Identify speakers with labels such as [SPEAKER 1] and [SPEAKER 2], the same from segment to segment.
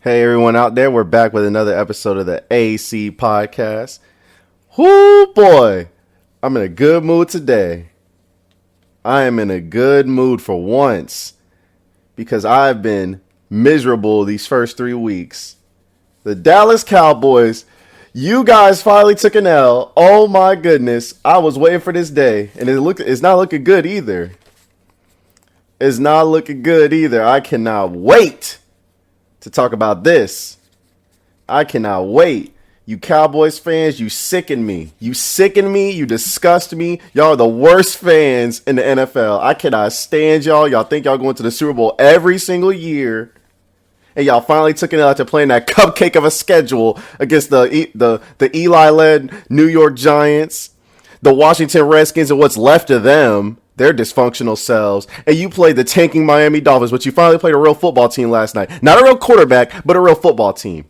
[SPEAKER 1] Hey, everyone out there. We're back with another episode of the AC podcast. Whoo, boy. I'm in a good mood today. I am in a good mood for once because I've been miserable these first 3 weeks. The Dallas Cowboys, you guys finally took an L. Oh, my goodness. I was waiting for this day, and it's not looking good either. It's not looking good either. I cannot wait to talk about this. I cannot wait. You Cowboys fans, you sicken me. You sicken me. You disgust me. Y'all are the worst fans in the NFL. I cannot stand y'all. Y'all think y'all going to the Super Bowl every single year. And y'all finally took it out to playing that cupcake of a schedule against the Eli-led New York Giants, the Washington Redskins, and what's left of them. Their dysfunctional selves. And you played the tanking Miami Dolphins, but you finally played a real football team last night. Not a real quarterback, but a real football team.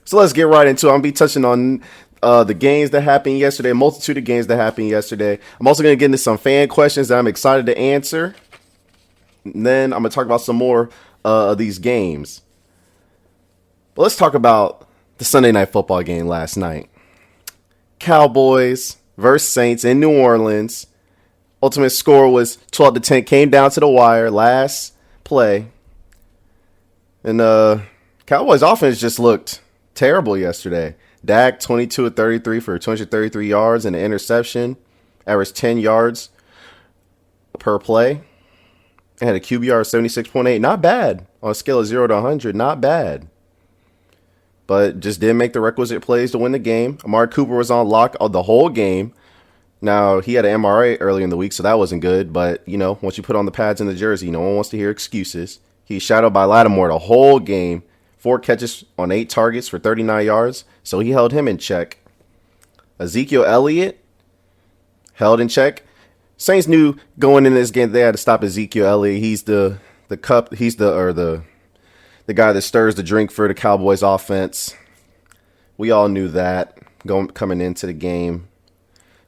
[SPEAKER 1] So let's get right into it. I'm going to be touching on the games that happened yesterday, a multitude of games that happened yesterday. I'm also going to get into some fan questions that I'm excited to answer. And then I'm going to talk about some more of these games. But let's talk about the Sunday Night Football game last night. Cowboys versus Saints in New Orleans. Ultimate score was 12-10. Came down to the wire last play. And Cowboys offense just looked terrible yesterday. Dak 22 of 33 for 233 yards and an interception. Averaged 10 yards per play. And had a QBR of 76.8. Not bad. On a scale of 0 to 100. Not bad. But just didn't make the requisite plays to win the game. Amari Cooper was on lock the whole game. Now, he had an MRA early in the week, so that wasn't good. But, you know, once you put on the pads and the jersey, no one wants to hear excuses. He's shadowed by Lattimore the whole game. 4 catches on 8 targets for 39 yards. So he held him in check. Ezekiel Elliott held in check. Saints knew going in this game they had to stop Ezekiel Elliott. He's the guy that stirs the drink for the Cowboys offense. We all knew that coming into the game.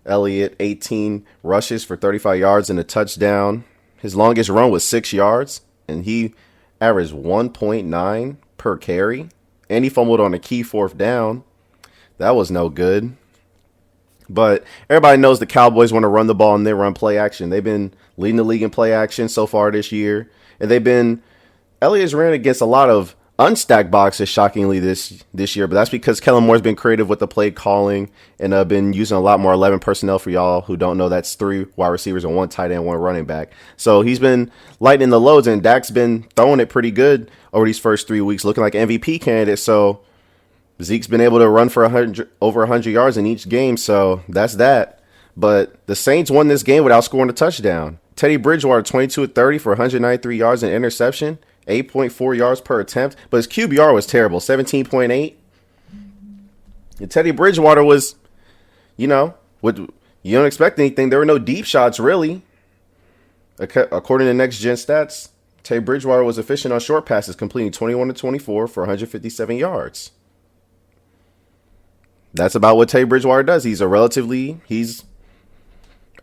[SPEAKER 1] Elliott, 18 rushes for 35 yards and a touchdown. His longest run was 6 yards, and he averaged 1.9 per carry. And he fumbled on a key 4th down. That was no good. But everybody knows the Cowboys want to run the ball and they run play action. They've been leading the league in play action so far this year. And Elliott's ran against a lot of unstacked boxes, shockingly, this year. But that's because Kellen Moore's been creative with the play calling and been using a lot more 11 personnel. For y'all who don't know, that's 3 wide receivers and 1 tight end, 1 running back. So he's been lightening the loads, and Dak's been throwing it pretty good over these first 3 weeks, looking like an MVP candidate. So Zeke's been able to run for over 100 yards in each game, so that's that. But the Saints won this game without scoring a touchdown. Teddy Bridgewater, 22 of 30 for 193 yards and interception. 8.4 yards per attempt, but his QBR was terrible, 17.8. And Teddy Bridgewater was, you don't expect anything. There were no deep shots, really. According to Next Gen Stats, Teddy Bridgewater was efficient on short passes, completing 21 of 24 for 157 yards. That's about what Teddy Bridgewater does. He's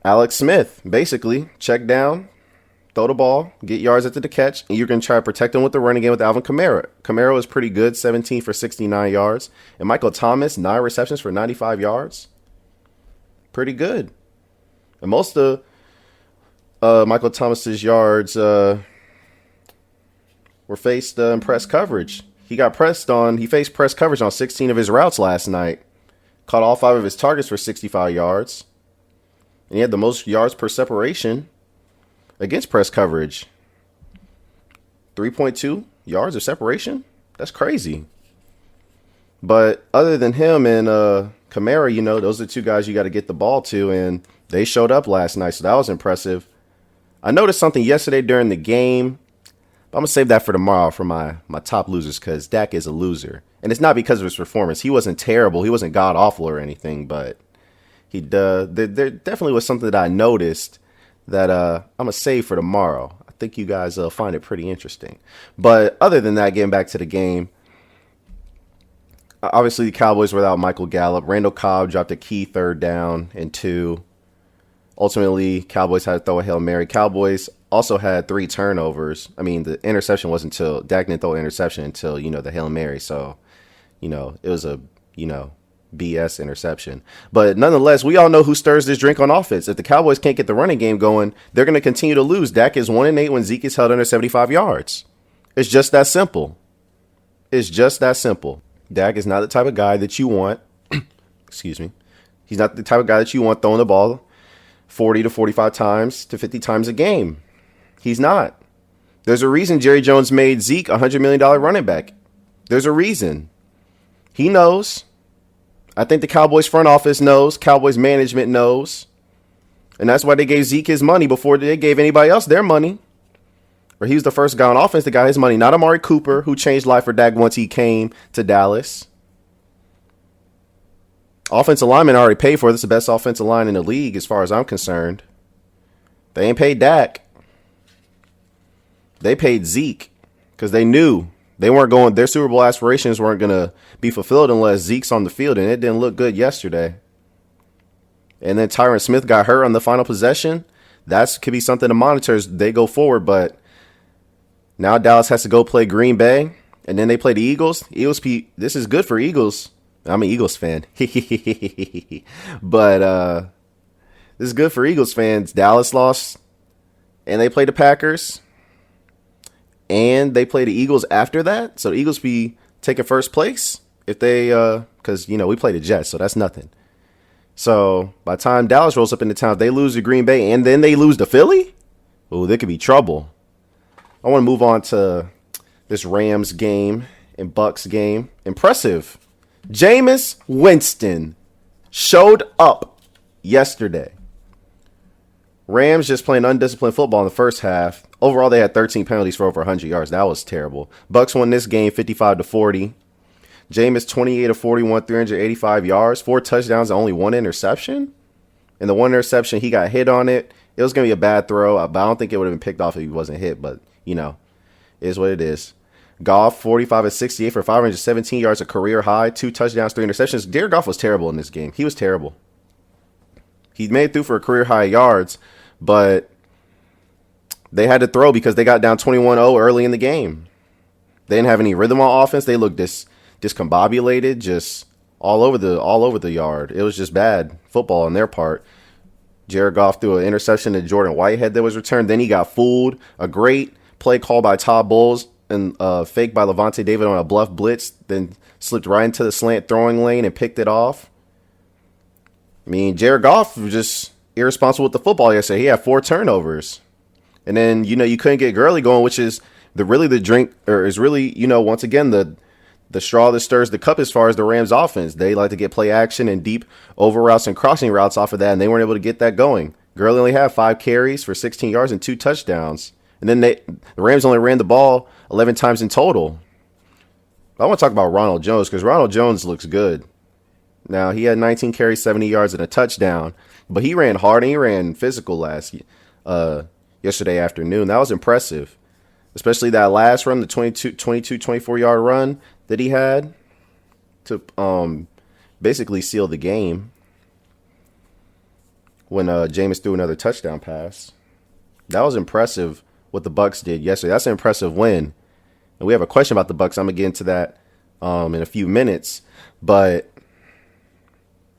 [SPEAKER 1] Alex Smith, basically. Check down. Throw the ball, get yards after the catch, and you're going to try to protect them with the running game with Alvin Kamara. Kamara was pretty good, 17 for 69 yards. And Michael Thomas, 9 receptions for 95 yards. Pretty good. And most of Michael Thomas's yards were faced in press coverage. He faced press coverage on 16 of his routes last night. Caught all 5 of his targets for 65 yards. And he had the most yards per separation against press coverage. 3.2 yards of separation? That's crazy. But other than him and Kamara, those are 2 guys you got to get the ball to, and they showed up last night, so that was impressive. I noticed something yesterday during the game, but I'm going to save that for tomorrow for my top losers, because Dak is a loser. And it's not because of his performance. He wasn't terrible. He wasn't god-awful or anything, but there definitely was something that I noticed that I'm going to save for tomorrow. I think you guys find it pretty interesting. But other than that, getting back to the game, obviously the Cowboys were without Michael Gallup. Randall Cobb dropped a key 3rd down and 2. Ultimately, Cowboys had to throw a Hail Mary. Cowboys also had 3 turnovers. I mean, the interception wasn't until Dak didn't throw an interception until, the Hail Mary. So, it was a, BS interception. But nonetheless, we all know who stirs this drink on offense. If the Cowboys can't get the running game going, they're going to continue to lose. Dak is 1-8 when Zeke is held under 75 yards. It's just that simple. It's just that simple. Dak is not the type of guy that you want. Excuse me. He's not the type of guy that you want throwing the ball 40 to 45 times to 50 times a game. He's not. There's a reason Jerry Jones made Zeke a $100 million running back. There's a reason. He knows. I think the Cowboys front office knows. Cowboys management knows. And that's why they gave Zeke his money before they gave anybody else their money. Or he was the first guy on offense that got his money. Not Amari Cooper, who changed life for Dak once he came to Dallas. Offensive lineman already paid for it. This is the best offensive line in the league as far as I'm concerned. They ain't paid Dak. They paid Zeke because they knew they weren't going. Their Super Bowl aspirations weren't going to be fulfilled unless Zeke's on the field, and it didn't look good yesterday. And then Tyron Smith got hurt on the final possession. That could be something to monitor as they go forward. But now Dallas has to go play Green Bay, and then they play the Eagles. This is good for Eagles. I'm an Eagles fan. But this is good for Eagles fans. Dallas lost, and they play the Packers, and they play the Eagles after that. So the Eagles be taking first place if they because, we play the Jets, so that's nothing. So by the time Dallas rolls up into town, if they lose to Green Bay and then they lose to Philly, oh, there could be trouble. I want to move on to this Rams game and Bucs game. Impressive. Jameis Winston showed up yesterday. Rams just playing undisciplined football in the first half. Overall, they had 13 penalties for over 100 yards. That was terrible. Bucs won this game 55-40. Jameis 28-41, 385 yards, 4 touchdowns, and only 1 interception. And the 1 interception, he got hit on it. It was going to be a bad throw, but I don't think it would have been picked off if he wasn't hit. But, it is what it is. Goff, 45-68 for 517 yards, a career high, 2 touchdowns, 3 interceptions. Jared Goff was terrible in this game. He was terrible. He made it through for a career high yards, but they had to throw because they got down 21-0 early in the game. They didn't have any rhythm on offense. They looked discombobulated, just all over the yard. It was just bad football on their part. Jared Goff threw an interception to Jordan Whitehead that was returned. Then he got fooled. A great play call by Todd Bowles and fake by Levante David on a bluff blitz. Then slipped right into the slant throwing lane and picked it off. I mean, Jared Goff was just irresponsible with the football yesterday. He had 4 turnovers. And then, you couldn't get Gurley going, which is the drink, or is really, once again, the straw that stirs the cup as far as the Rams offense. They like to get play action and deep over routes and crossing routes off of that, and they weren't able to get that going. Gurley only had 5 carries for 16 yards and 2 touchdowns. And then the Rams only ran the ball 11 times in total. I want to talk about Ronald Jones because Ronald Jones looks good. Now, he had 19 carries, 70 yards, and a touchdown. But he ran hard and he ran physical yesterday afternoon. That was impressive. Especially that last run, the 24-yard run that he had to basically seal the game when Jameis threw another touchdown pass. That was impressive what the Bucs did yesterday. That's an impressive win. And we have a question about the Bucs. I'm going to get into that in a few minutes. But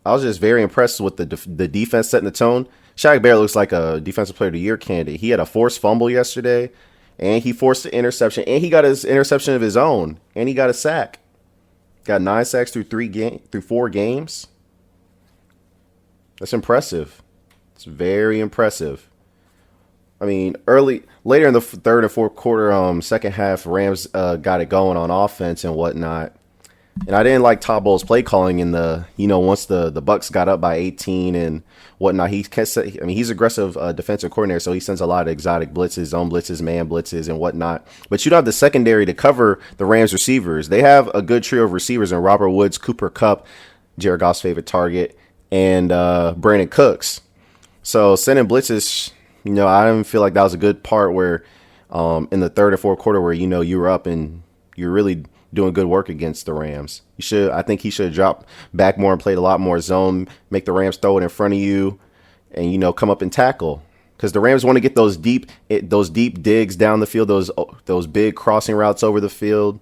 [SPEAKER 1] I was just very impressed with the defense setting the tone. Shaq Barrett looks like a Defensive Player of the Year candidate. He had a forced fumble yesterday, and he forced an interception, and he got his interception of his own, and he got a sack. Got 9 sacks through 4 games. That's impressive. It's very impressive. I mean, later in the third and fourth quarter, second half, Rams got it going on offense and whatnot. And I didn't like Todd Bowles' play calling in once the Bucs got up by 18 and whatnot. He's aggressive defensive coordinator, so he sends a lot of exotic blitzes, zone blitzes, man blitzes, and whatnot. But you don't have the secondary to cover the Rams receivers. They have a good trio of receivers in Robert Woods, Cooper Kupp, Jared Goff's favorite target, and Brandon Cooks. So sending blitzes, I didn't feel like that was a good part where in the third or fourth quarter where, you were up and you're really doing good work against the Rams. I think he should have dropped back more and played a lot more zone, make the Rams throw it in front of you and, come up and tackle. because the Rams want to get those deep digs down the field, those big crossing routes over the field,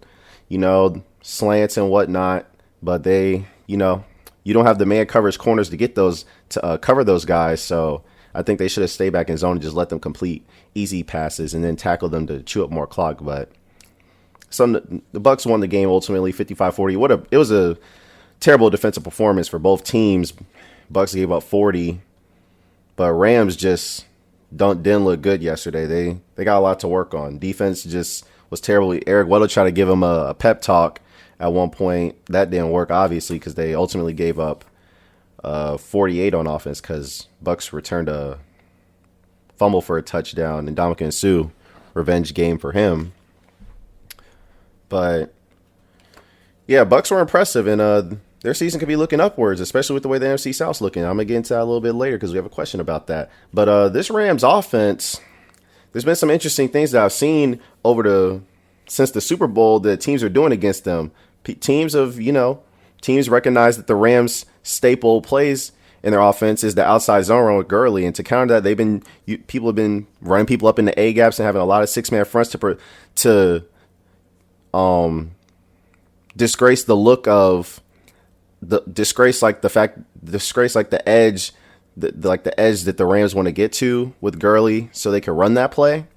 [SPEAKER 1] slants and whatnot. But you don't have the man coverage corners to get those to cover those guys. So I think they should have stayed back in zone and just let them complete easy passes and then tackle them to chew up more clock. But the Bucs won the game ultimately 55-40. It was a terrible defensive performance for both teams. Bucs gave up 40, but Rams just didn't look good yesterday. They got a lot to work on. Defense just was terrible. Eric Weddle tried to give him a pep talk at one point. That didn't work, obviously, because they ultimately gave up 48 on offense because Bucs returned a fumble for a touchdown, and Ndamukong Suh, revenge game for him. But yeah, Bucs were impressive, and their season could be looking upwards, especially with the way the NFC South's looking. I'm gonna get into that a little bit later because we have a question about that. But this Rams offense, there's been some interesting things that I've seen since the Super Bowl that teams are doing against them. Teams recognize that the Rams' staple plays in their offense is the outside zone run with Gurley, and to counter that, people have been running people up in the A gaps and having a lot of 6-man fronts to disgrace the look of disgrace the edge that the Rams want to get to with Gurley, so they can run that play.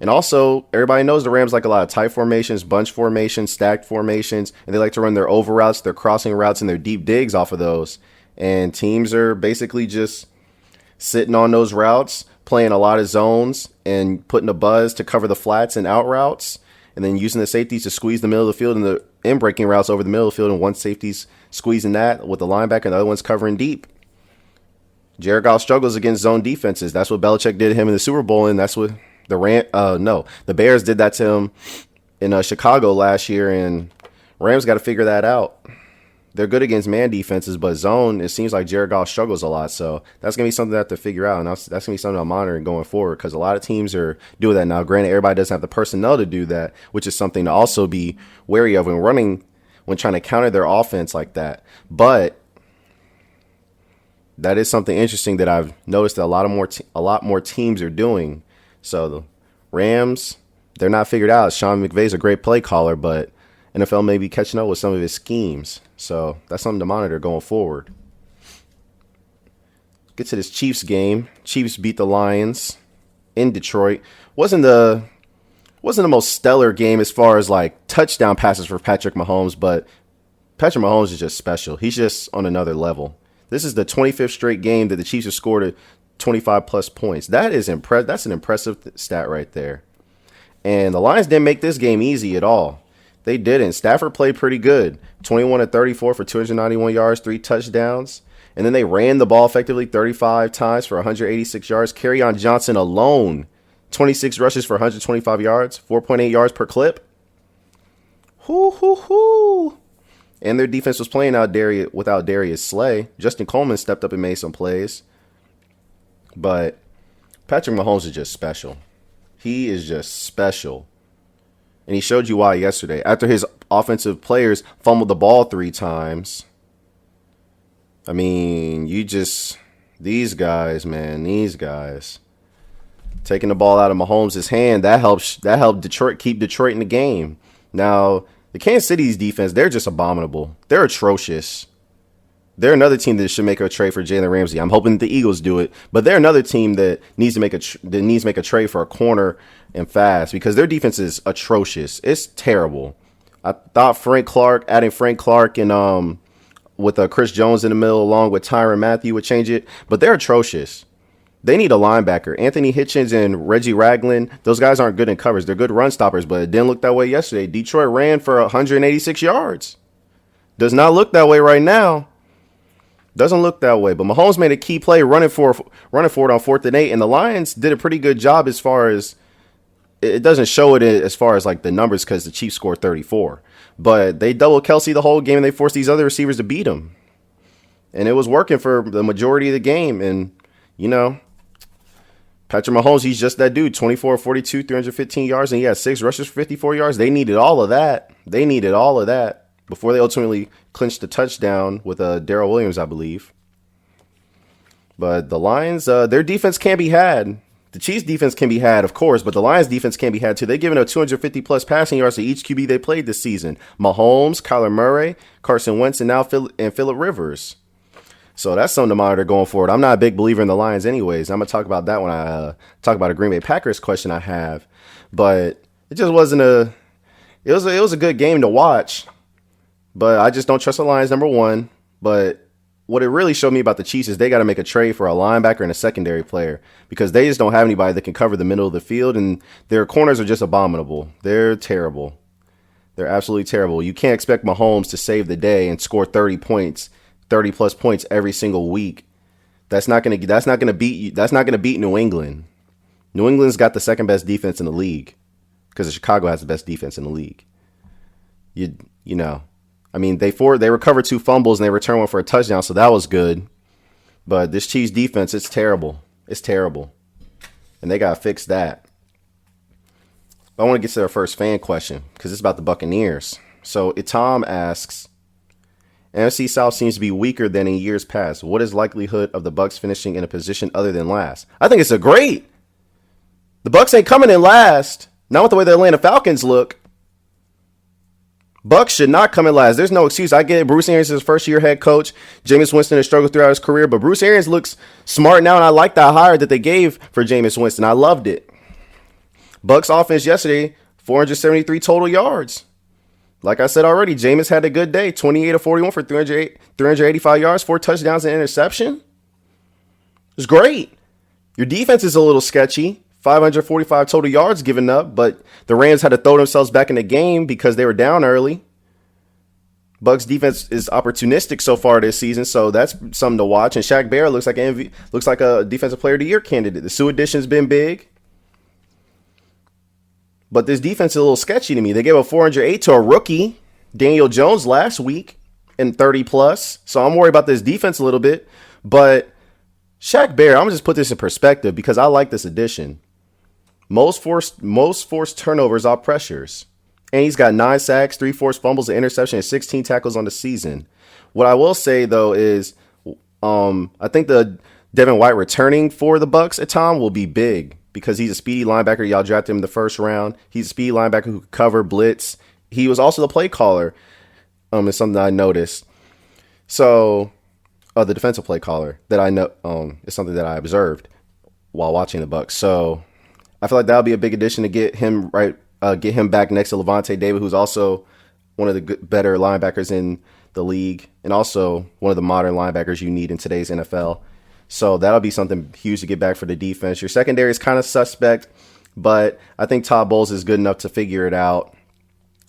[SPEAKER 1] And also, everybody knows the Rams like a lot of tight formations, bunch formations, stacked formations, and they like to run their over routes, their crossing routes, and their deep digs off of those. And teams are basically just sitting on those routes, playing a lot of zones, and putting a buzz to cover the flats and out routes, and then using the safeties to squeeze the middle of the field and the in-breaking routes over the middle of the field, and one safety's squeezing that with the linebacker, and the other one's covering deep. Jared Goff struggles against zone defenses. That's what Belichick did to him in the Super Bowl, and that's what the Bears did that to him in Chicago last year, and Rams got to figure that out. They're good against man defenses, but zone, it seems like Jared Goff struggles a lot. So that's going to be something they have to figure out, and that's going to be something I'm monitoring going forward because a lot of teams are doing that now. Granted, everybody doesn't have the personnel to do that, which is something to also be wary of when trying to counter their offense like that. But that is something interesting that I've noticed that a lot more teams are doing. So the Rams, they're not figured out. Sean McVay's a great play caller, but NFL may be catching up with some of his schemes. So that's something to monitor going forward. Get to this Chiefs game. Chiefs beat the Lions in Detroit. Wasn't the most stellar game as far as like touchdown passes for Patrick Mahomes, but Patrick Mahomes is just special. He's just on another level. This is the 25th straight game that the Chiefs have scored 25 plus points. That's an impressive stat right there. And the Lions didn't make this game easy at all. They didn't. Stafford played pretty good. 21-34 for 291 yards, 3 touchdowns. And then they ran the ball effectively 35 times for 186 yards. Kerryon Johnson alone, 26 rushes for 125 yards, 4.8 yards per clip. Hoo. And their defense was playing without Darius Slay. Justin Coleman stepped up and made some plays. But Patrick Mahomes is just special. He is just special. And he showed you why yesterday. After his offensive players fumbled the ball 3 times. I mean, these guys taking the ball out of Mahomes' hand, that helped Detroit keep Detroit in the game. Now, the Kansas City's defense, they're just abominable. They're atrocious. They're another team that should make a trade for Jalen Ramsey. I'm hoping the Eagles do it, but they're another team that needs to make a trade for a corner and fast because their defense is atrocious. It's terrible. I thought adding Frank Clark and with Chris Jones in the middle along with Tyrann Mathieu would change it, but they're atrocious. They need a linebacker. Anthony Hitchens and Reggie Ragland, those guys aren't good in covers. They're good run stoppers, but it didn't look that way yesterday. Detroit ran for 186 yards. Does not look that way right now. Doesn't look that way. But Mahomes made a key play running for it on 4th and 8, and the Lions did a pretty good job as far as it doesn't show it as far as like the numbers because the Chiefs scored 34. But they doubled Kelsey the whole game, and they forced these other receivers to beat him. And it was working for the majority of the game. And, Patrick Mahomes, he's just that dude, 24-42, 315 yards, and he had 6 rushes for 54 yards. They needed all of that. Before they ultimately clinched the touchdown with Darrell Williams, I believe. But the Lions, their defense can't be had. The Chiefs defense can be had, of course, but the Lions defense can be had too. They've given up 250 plus passing yards to each QB they played this season. Mahomes, Kyler Murray, Carson Wentz, and now Phillip Rivers. So that's something to monitor going forward. I'm not a big believer in the Lions anyways. I'm going to talk about that when I talk about a Green Bay Packers question I have. But it just wasn't it was a good game to watch. But I just don't trust the Lions, number one. But what it really showed me about the Chiefs is they got to make a trade for a linebacker and a secondary player because they just don't have anybody that can cover the middle of the field, and their corners are just abominable. They're terrible. They're absolutely terrible. You can't expect Mahomes to save the day and score 30 plus points every single week. That's not going to beat you. That's not going to beat New England. New England's got the second best defense in the league because Chicago has the best defense in the league. You know. I mean, they recovered 2 fumbles and they returned one for a touchdown, so that was good. But this Chiefs defense, it's terrible. It's terrible. And they got to fix that. But I want to get to our first fan question because it's about the Buccaneers. So Tom asks, NFC South seems to be weaker than in years past. What is likelihood of the Bucs finishing in a position other than last? I think it's a great. The Bucs ain't coming in last. Not with the way the Atlanta Falcons look. Bucs should not come in last. There's no excuse. I get it. Bruce Arians is his first-year head coach. Jameis Winston has struggled throughout his career, but Bruce Arians looks smart now, and I like that hire that they gave for Jameis Winston. I loved it. Bucs offense yesterday, 473 total yards. Like I said already, Jameis had a good day. 28 of 41 for 385 yards, 4 touchdowns and interception. It was great. Your defense is a little sketchy. 545 total yards given up, but the Rams had to throw themselves back in the game because they were down early. Bucs defense is opportunistic so far this season, so that's something to watch. And Shaq Barrett looks like a defensive player of the year candidate. The Sue addition's been big. But this defense is a little sketchy to me. They gave up 408 to a rookie, Daniel Jones, last week in 30 plus. So I'm worried about this defense a little bit. But Shaq Barrett, I'm going to just put this in perspective because I like this addition. Most forced turnovers off pressures. And he's got 9 sacks, 3 forced fumbles, an interception, and 16 tackles on the season. What I will say, though, is I think the Devin White returning for the Bucs at Tom will be big because he's a speedy linebacker. Y'all drafted him in the first round. He's a speedy linebacker who could cover blitz. He was also the play caller. It's something that I noticed. So, the defensive play caller that I know is something that I observed while watching the Bucs. So I feel like that'll be a big addition to get him back next to Levante David, who's also one of the better linebackers in the league and also one of the modern linebackers you need in today's NFL. So that'll be something huge to get back for the defense. Your secondary is kind of suspect, but I think Todd Bowles is good enough to figure it out.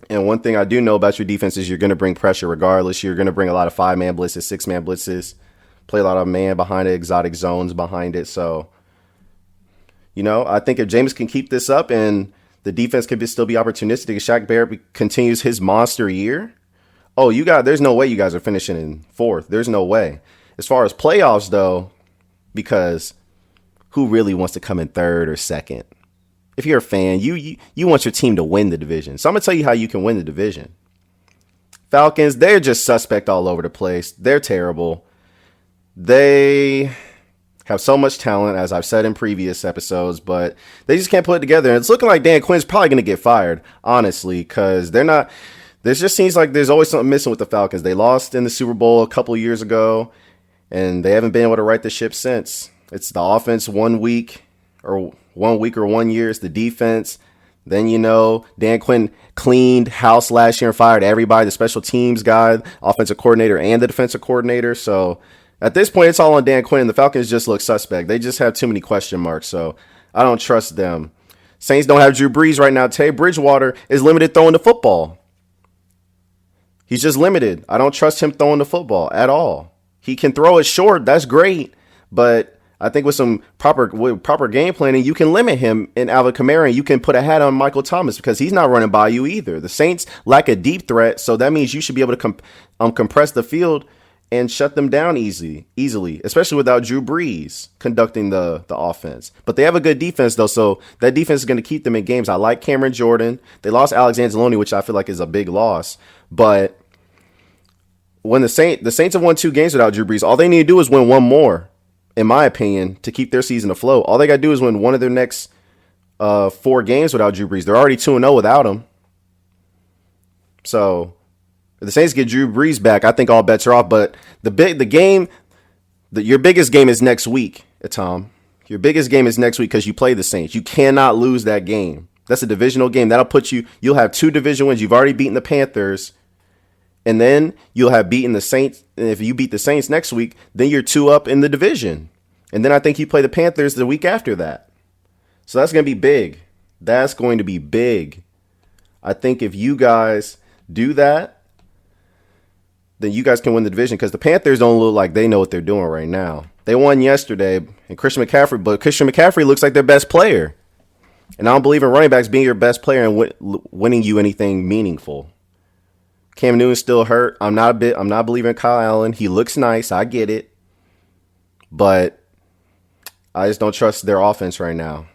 [SPEAKER 1] And one thing I do know about your defense is you're going to bring pressure regardless. You're going to bring a lot of 5-man blitzes, 6-man blitzes, play a lot of man behind it, exotic zones behind it. So, I think if Jameis can keep this up and the defense can still be opportunistic, if Shaq Barrett continues his monster year, there's no way you guys are finishing in 4th. There's no way. As far as playoffs, though, because who really wants to come in 3rd or 2nd? If you're a fan, you want your team to win the division. So I'm going to tell you how you can win the division. Falcons, they're just suspect all over the place. They're terrible. They have so much talent, as I've said in previous episodes, but they just can't put it together. And it's looking like Dan Quinn's probably going to get fired, honestly, because they're not. This just seems like there's always something missing with the Falcons. They lost in the Super Bowl a couple of years ago, and they haven't been able to right the ship since. It's the offense 1 week or 1 year. It's the defense. Then, Dan Quinn cleaned house last year and fired everybody, the special teams guy, offensive coordinator, and the defensive coordinator. So at this point, it's all on Dan Quinn. The Falcons just look suspect. They just have too many question marks, so I don't trust them. Saints don't have Drew Brees right now. Teddy Bridgewater is limited throwing the football. He's just limited. I don't trust him throwing the football at all. He can throw it short. That's great. But I think with some proper game planning, you can limit him in Alvin Kamara, and you can put a hat on Michael Thomas because he's not running by you either. The Saints lack a deep threat, so that means you should be able to compress the field and shut them down easily, especially without Drew Brees conducting the offense. But they have a good defense, though, so that defense is going to keep them in games. I like Cameron Jordan. They lost Alex Anzalone, which I feel like is a big loss. But when the Saints have won 2 games without Drew Brees, all they need to do is win 1 more. in my opinion, to keep their season afloat. All they got to do is win one of their next 4 games without Drew Brees. They're already 2-0 without him. So if the Saints get Drew Brees back, I think all bets are off. But your biggest game is next week, Tom. Your biggest game is next week because you play the Saints. You cannot lose that game. That's a divisional game. That'll put you'll have 2 division wins. You've already beaten the Panthers. And then you'll have beaten the Saints. And if you beat the Saints next week, then you're 2 up in the division. And then I think you play the Panthers the week after that. So that's going to be big. That's going to be big. I think if you guys do that, then you guys can win the division because the Panthers don't look like they know what they're doing right now. They won yesterday, and Christian McCaffrey looks like their best player. And I don't believe in running backs being your best player and winning you anything meaningful. Cam Newton's still hurt. I'm not believing in Kyle Allen. He looks nice. I get it. But I just don't trust their offense right now.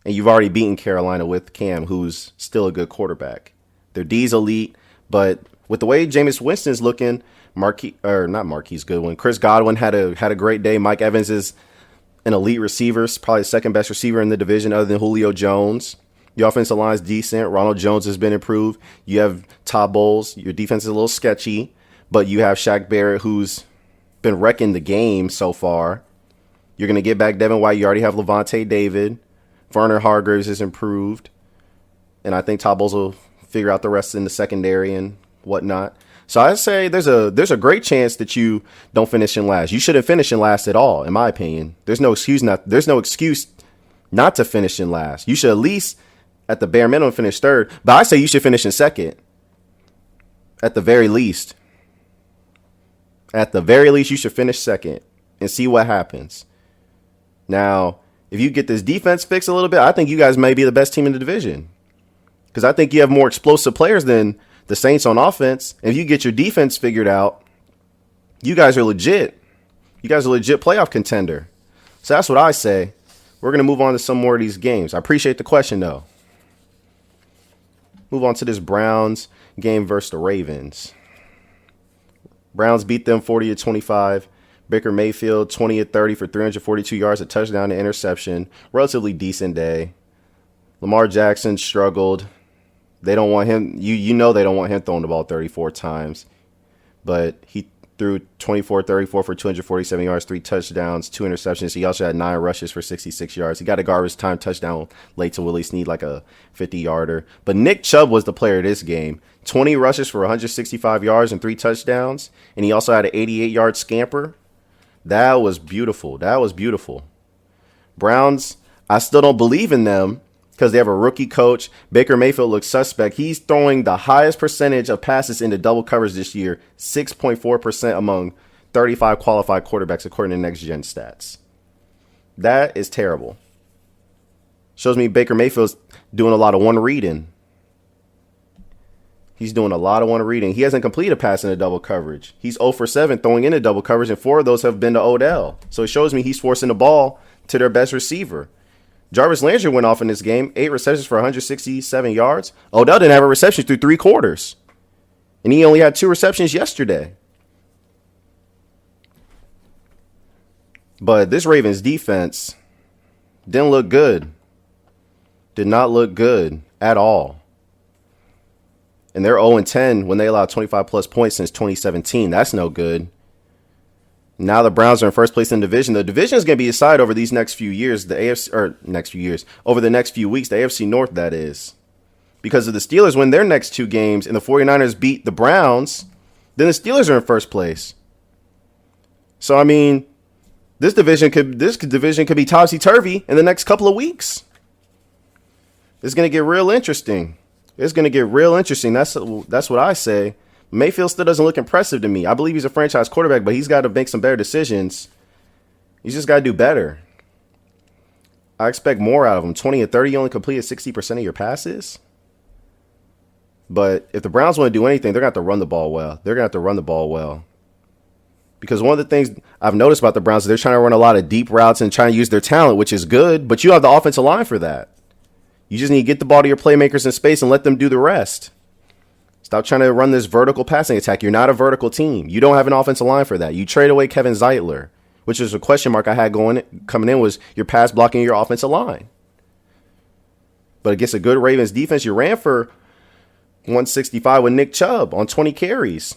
[SPEAKER 1] And you've already beaten Carolina with Cam, who's still a good quarterback. Their D's elite, but with the way Jameis Winston's looking, Marquise Goodwin, Chris Godwin had a great day. Mike Evans is an elite receiver, probably the second best receiver in the division other than Julio Jones. The offensive line's decent. Ronald Jones has been improved. You have Todd Bowles. Your defense is a little sketchy, but you have Shaq Barrett, who's been wrecking the game so far. You're going to get back Devin White. You already have Levante David. Werner Hargreaves is improved. And I think Todd Bowles will figure out the rest in the secondary and whatnot. So I say there's a great chance that you don't finish in last. You shouldn't finish in last at all, in my opinion. There's no excuse not to finish in last. You should at least, at the bare minimum, finish third. But I say you should finish in second. At the very least. At the very least, you should finish second and see what happens. Now, if you get this defense fixed a little bit, I think you guys may be the best team in the division. Because I think you have more explosive players than the Saints on offense. If you get your defense figured out, you guys are legit. You guys are a legit playoff contender. So that's what I say. We're going to move on to some more of these games. I appreciate the question, though. Move on to this Browns game versus the Ravens. Browns beat them 40-25. Baker Mayfield, 20-30 for 342 yards, a touchdown, and interception. Relatively decent day. Lamar Jackson struggled. They don't want him. You know they don't want him throwing the ball 34 times. But he threw 24-34 for 247 yards, 3 touchdowns, 2 interceptions. He also had 9 rushes for 66 yards. He got a garbage time touchdown late to Willie Snead, like a 50-yarder. But Nick Chubb was the player of this game. 20 rushes for 165 yards and 3 touchdowns. And he also had an 88-yard scamper. That was beautiful. Browns, I still don't believe in them because they have a rookie coach. Baker Mayfield looks suspect. He's throwing the highest percentage of passes into double coverage this year, 6.4% among 35 qualified quarterbacks according to Next Gen Stats. That is terrible. Shows me Baker Mayfield's doing a lot of one reading. He's doing a lot of one reading. He hasn't completed a pass into double coverage. He's 0 for 7 throwing into double coverage, and 4 of those have been to Odell. So it shows me he's forcing the ball to their best receiver. Jarvis Landry went off in this game, 8 receptions for 167 yards. Odell didn't have a reception through 3 quarters. And he only had 2 receptions yesterday. But this Ravens defense didn't look good. Did not look good at all. And they're 0-10 when they allowed 25-plus points since 2017. That's no good. Now the Browns are in first place in the division. The division is going to be decided over these next few years. Over the next few weeks, the AFC North, that is. Because if the Steelers win their next 2 games and the 49ers beat the Browns, then the Steelers are in first place. So, I mean, this division could be topsy-turvy in the next couple of weeks. It's going to get real interesting. It's going to get real interesting. That's what I say. Mayfield still doesn't look impressive to me. I believe he's a franchise quarterback, but he's got to make some better decisions. He's just got to do better. I expect more out of him. 20-30, you only completed 60% of your passes. But if the Browns want to do anything, they're going to have to run the ball well. Because one of the things I've noticed about the Browns is they're trying to run a lot of deep routes and trying to use their talent, which is good. But you have the offensive line for that. You just need to get the ball to your playmakers in space and let them do the rest. Stop trying to run this vertical passing attack. You're not a vertical team. You don't have an offensive line for that. You trade away Kevin Zeitler. which is a question mark I had coming in, was your pass blocking your offensive line. But against a good Ravens defense, you ran for 165 with Nick Chubb on 20 carries.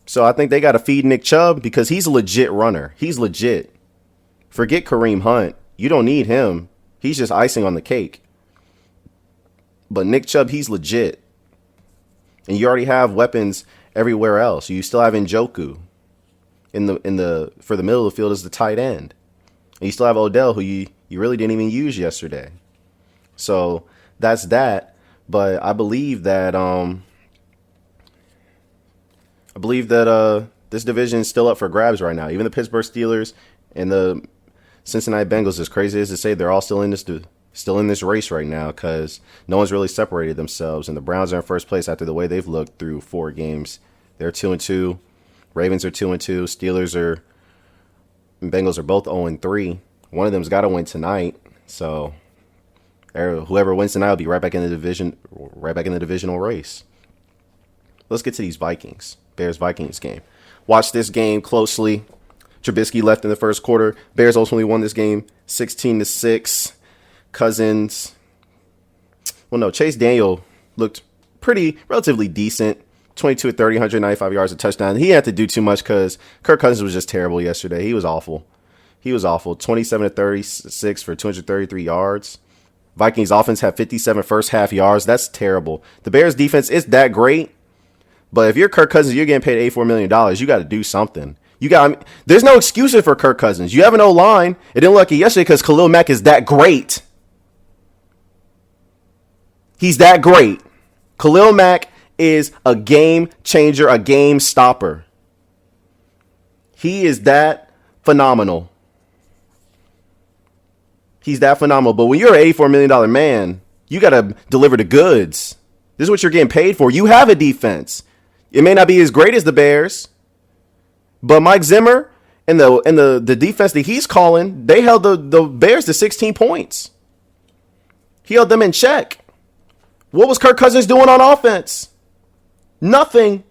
[SPEAKER 1] So I think they got to feed Nick Chubb because he's a legit runner. He's legit. Forget Kareem Hunt. You don't need him. He's just icing on the cake. But Nick Chubb, he's legit. And you already have weapons everywhere else. You still have Njoku for the middle of the field as the tight end. And you still have Odell, who you really didn't even use yesterday. So that's that. But I believe that this division is still up for grabs right now. Even the Pittsburgh Steelers and the Cincinnati Bengals, as crazy as to say, they're all still in this race right now because no one's really separated themselves. And the Browns are in first place after the way they've looked through 4 games. They're 2-2. Ravens are 2-2. Steelers and Bengals are both 0-3. One of them's got to win tonight. So whoever wins tonight will be right back in the divisional race. Let's get to these Bears-Vikings game. Watch this game closely. Trubisky left in the first quarter. Bears ultimately won this game 16-6. Chase Daniel looked relatively decent. 22 30, 195 yards, a touchdown. He had to do too much because Kirk Cousins was just terrible yesterday. He was awful. 27-36 for 233 yards. Vikings offense had 57 first half yards. That's terrible. The Bears defense is that great. But if you're Kirk Cousins, you're getting paid $84 million. You got to do something. There's no excuses for Kirk Cousins. You have an O-line. It didn't look like it yesterday because Khalil Mack is that great. He's that great. Khalil Mack is a game changer, a game stopper. He is that phenomenal. He's that phenomenal. But when you're an $84 million man, you got to deliver the goods. This is what you're getting paid for. You have a defense. It may not be as great as the Bears, but Mike Zimmer and the defense that he's calling, they held the Bears to 16 points. He held them in check. What was Kirk Cousins doing on offense? Nothing.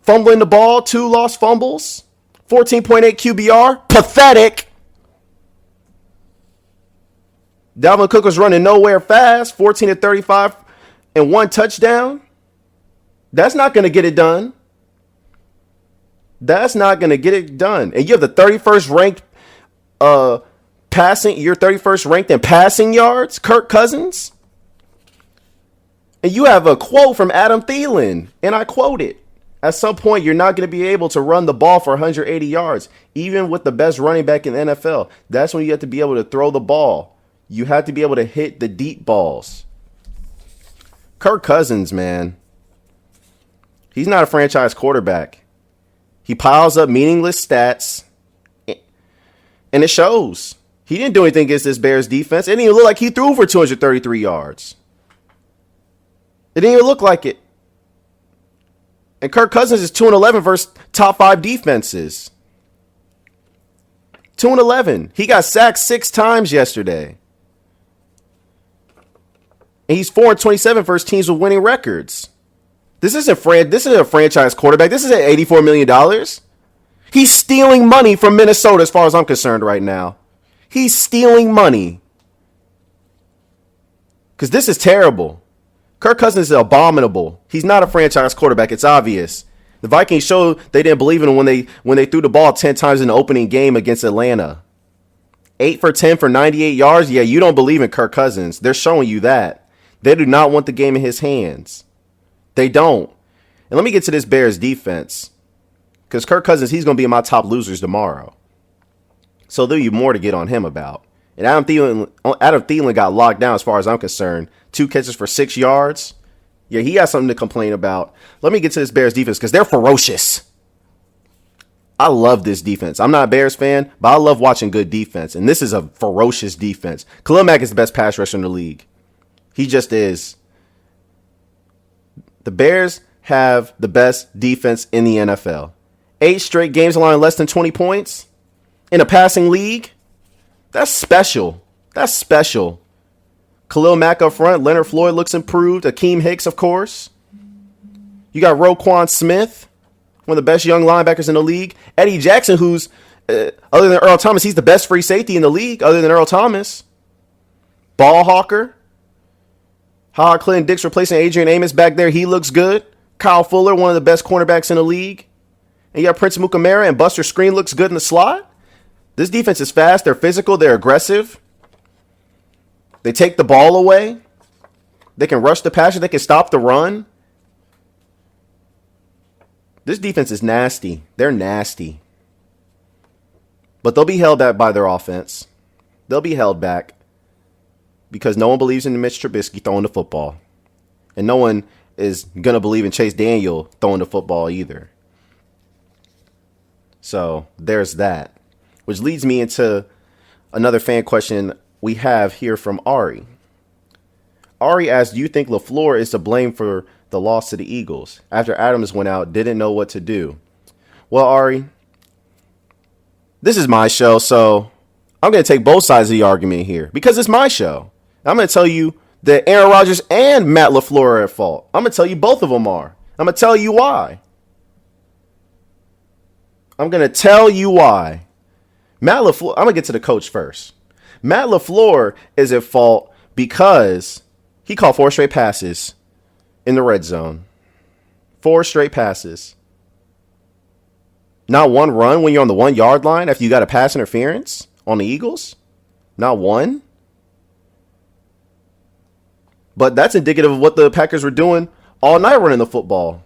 [SPEAKER 1] Fumbling the ball, 2 lost fumbles, 14.8 QBR. Pathetic. Dalvin Cook was running nowhere fast, 14-35 and 1 touchdown. That's not going to get it done. And you have the 31st ranked passing. You're 31st ranked in passing yards, Kirk Cousins. And you have a quote from Adam Thielen, and I quote it. At some point, you're not going to be able to run the ball for 180 yards, even with the best running back in the NFL. That's when you have to be able to throw the ball. You have to be able to hit the deep balls. Kirk Cousins, man. He's not a franchise quarterback. He piles up meaningless stats, and it shows. He didn't do anything against this Bears defense. It didn't even look like he threw for 233 yards. It didn't even look like it. And Kirk Cousins is 2-11 versus top 5 defenses. 2-11. He got sacked 6 times yesterday. And he's 4-27 versus teams with winning records. This isn't a franchise quarterback. This isn't $84 million. He's stealing money from Minnesota as far as I'm concerned right now. He's stealing money. Because this is terrible. Kirk Cousins is abominable. He's not a franchise quarterback. It's obvious. The Vikings showed they didn't believe in him when they threw the ball 10 times in the opening game against Atlanta. 8 for 10 for 98 yards. Yeah, you don't believe in Kirk Cousins. They're showing you that. They do not want the game in his hands. They don't. And let me get to this Bears defense. Because Kirk Cousins, he's going to be in my top losers tomorrow. So there'll be more to get on him about. And Adam Thielen got locked down as far as I'm concerned. 2 catches for 6 yards. Yeah, he has something to complain about. Let me get to this Bears defense because they're ferocious. I love this defense. I'm not a Bears fan, but I love watching good defense. And this is a ferocious defense. Khalil Mack is the best pass rusher in the league. He just is. The Bears have the best defense in the NFL. 8 straight games allowing less than 20 points in a passing league. That's special. That's special. Khalil Mack up front. Leonard Floyd looks improved. Akeem Hicks, of course. You got Roquan Smith, one of the best young linebackers in the league. Eddie Jackson, who's, other than Earl Thomas, he's the best free safety in the league, other than Earl Thomas. Ball hawker. Clinton Dix replacing Adrian Amos back there. He looks good. Kyle Fuller, one of the best cornerbacks in the league. And you got Prince Mukamara, and Buster Screen looks good in the slot. This defense is fast. They're physical. They're aggressive. They take the ball away. They can rush the passer. They can stop the run. This defense is nasty. They're nasty. But they'll be held back by their offense. They'll be held back because no one believes in Mitch Trubisky throwing the football. And no one is going to believe in Chase Daniel throwing the football either. So there's that. Which leads me into another fan question we have here from Ari. Ari asked, do you think LaFleur is to blame for the loss to the Eagles after Adams went out, didn't know what to do? Well, Ari, this is my show, so I'm going to take both sides of the argument here because it's my show. I'm going to tell you that Aaron Rodgers and Matt LaFleur are at fault. I'm going to tell you both of them are. I'm going to tell you why. I'm going to tell you why. Matt LaFleur, I'm going to get to the coach first. Matt LaFleur is at fault because he called 4 straight passes in the red zone. 4 straight passes. Not one run when you're on the 1 yard line after you got a pass interference on the Eagles. Not one. But that's indicative of what the Packers were doing all night running the football.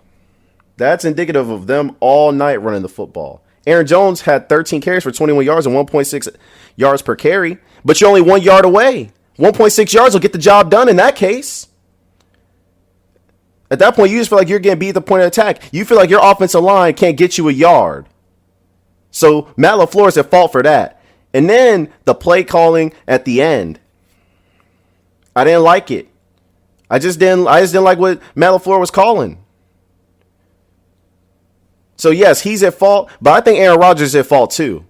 [SPEAKER 1] That's indicative of them all night running the football. Aaron Jones had 13 carries for 21 yards and 1.6 yards per carry. But you're only 1 yard away. 1.6 yards will get the job done in that case. At that point, you just feel like you're getting beat at the point of attack. You feel like your offensive line can't get you a yard. So Matt LaFleur is at fault for that. And then the play calling at the end. I didn't like it. I just didn't like what Matt LaFleur was calling. So yes, he's at fault, but I think Aaron Rodgers is at fault too.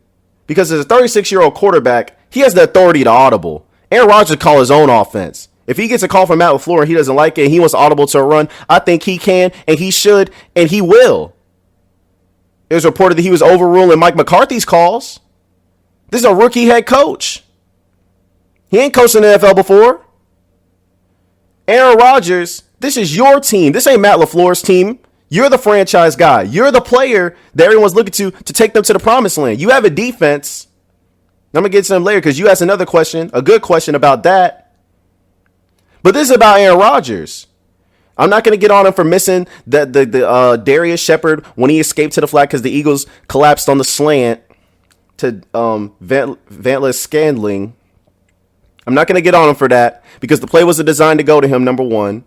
[SPEAKER 1] Because as a 36-year-old quarterback, he has the authority to audible. Aaron Rodgers call his own offense. If he gets a call from Matt LaFleur and he doesn't like it and he wants audible to a run, I think he can and he should and he will. It was reported that he was overruling Mike McCarthy's calls. This is a rookie head coach. He ain't coached in the NFL before. Aaron Rodgers, this is your team. This ain't Matt LaFleur's team. You're the franchise guy. You're the player that everyone's looking to take them to the promised land. You have a defense. I'm going to get to them later because you asked another question, a good question about that. But this is about Aaron Rodgers. I'm not going to get on him for missing the Darius Shepard when he escaped to the flat because the Eagles collapsed on the slant to Vantless Scandling. I'm not going to get on him for that because the play wasn't designed to go to him, number one.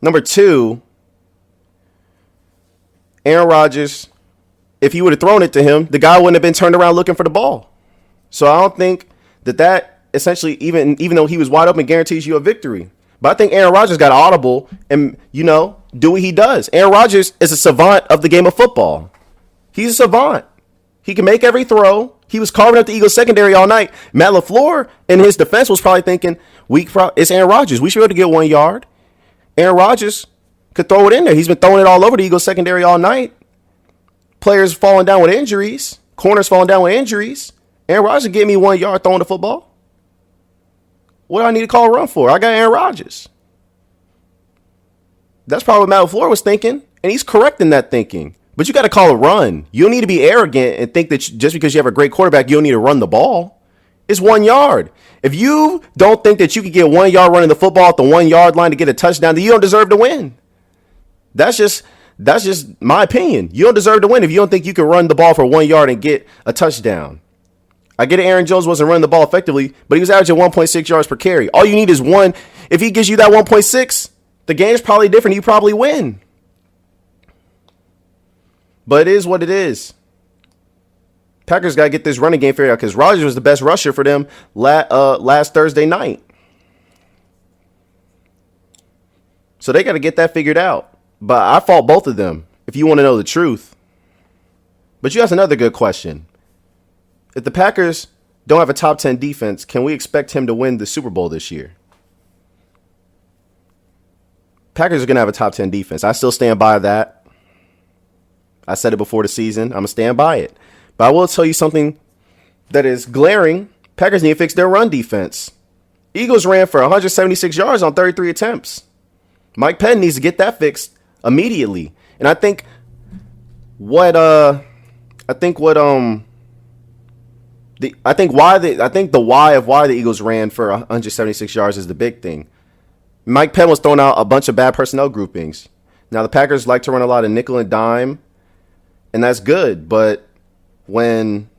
[SPEAKER 1] Number two, Aaron Rodgers, if he would have thrown it to him, the guy wouldn't have been turned around looking for the ball. So I don't think that essentially, even though he was wide open, guarantees you a victory. But I think Aaron Rodgers got audible and, do what he does. Aaron Rodgers is a savant of the game of football. He's a savant. He can make every throw. He was carving up the Eagles secondary all night. Matt LaFleur, in his defense, was probably thinking, it's Aaron Rodgers. We should be able to get 1 yard. Aaron Rodgers could throw it in there. He's been throwing it all over the Eagles secondary all night. Players falling down with injuries. Corners falling down with injuries. Aaron Rodgers gave me 1 yard throwing the football. What do I need to call a run for? I got Aaron Rodgers. That's probably what Matt LaFleur was thinking, and he's correct in that thinking. But you got to call a run. You don't need to be arrogant and think that just because you have a great quarterback, you don't need to run the ball. It's 1 yard. If you don't think that you can get 1 yard running the football at the 1 yard line to get a touchdown, then you don't deserve to win. That's just my opinion. You don't deserve to win if you don't think you can run the ball for 1 yard and get a touchdown. I get it, Aaron Jones wasn't running the ball effectively, but he was averaging 1.6 yards per carry. All you need is one. If he gives you that 1.6, the game's probably different. You probably win. But it is what it is. Packers got to get this running game figured out because Rodgers was the best rusher for them last Thursday night. So they got to get that figured out. But I fault both of them if you want to know the truth. But you asked another good question. If the Packers don't have a top 10 defense, can we expect him to win the Super Bowl this year? Packers are going to have a top 10 defense. I still stand by that. I said it before the season. I'm going to stand by it. But I will tell you something that is glaring. Packers need to fix their run defense. Eagles ran for 176 yards on 33 attempts. Mike Penn needs to get that fixed immediately. And I think the why of why the Eagles ran for 176 yards is the big thing. Mike Penn was throwing out a bunch of bad personnel groupings. Now the Packers like to run a lot of nickel and dime, and that's good. But when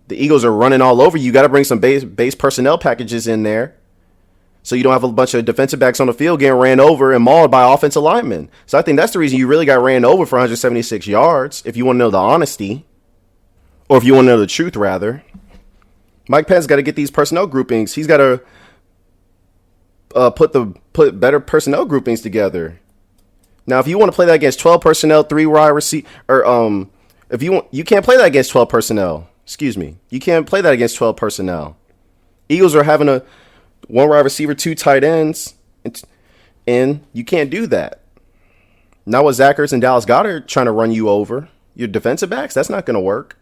[SPEAKER 1] the Eagles are running all over you, got to bring some base personnel packages in there, so you don't have a bunch of defensive backs on the field getting ran over and mauled by offensive linemen. So I think that's the reason you really got ran over for 176 yards. If you want to know the honesty, or if you want to know the truth, rather, Mike Penn's got to get these personnel groupings. He's got to put better personnel groupings together. Now, if you want to play that against 12 personnel, 3 wide receiver, or if you can't play that against 12 personnel. Excuse me, you can't play that against 12 personnel. Eagles are having a 1 wide receiver, 2 tight ends, and you can't do that. Now with Zach Ertz and Dallas Goedert trying to run you over, your defensive backs, that's not going to work.